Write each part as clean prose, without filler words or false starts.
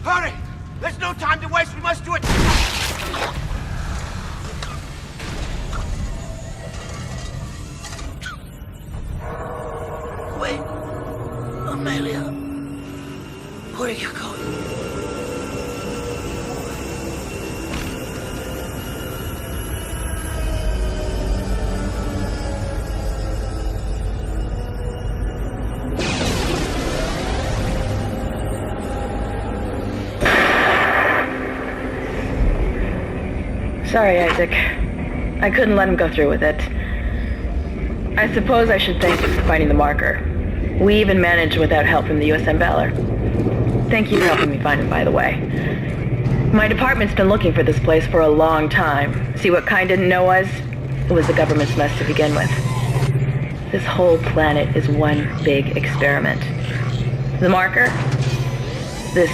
Hurry! There's no time to waste. We must do it. Wait, Amelia, where are you going? Sorry, Isaac. I couldn't let him go through with it. I suppose I should thank you for finding the marker. We even managed without help from the USM Valor. Thank you for helping me find it, by the way. My department's been looking for this place for a long time. See what Kind didn't know was? It was the government's mess to begin with. This whole planet is one big experiment. The marker? This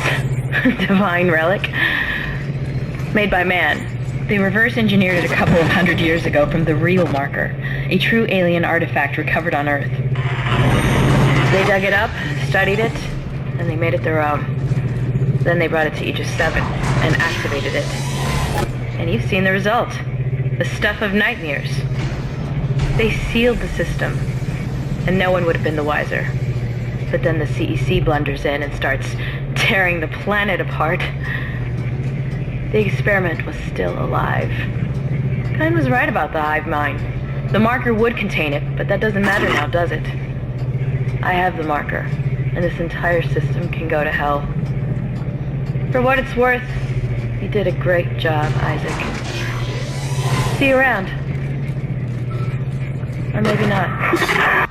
divine relic? Made by man. They reverse engineered it a couple of hundred years ago from the real marker, a true alien artifact recovered on Earth. They dug it up, studied it, and they made it their own. Then they brought it to Aegis 7 and activated it. And you've seen the result. The stuff of nightmares. They sealed the system, and no one would have been the wiser. But then the CEC blunders in and starts tearing the planet apart. The experiment was still alive. Kind was right about the hive mind. The marker would contain it, but that doesn't matter now, does it? I have the marker, and this entire system can go to hell. For what it's worth, you did a great job, Isaac. See you around. Or maybe not.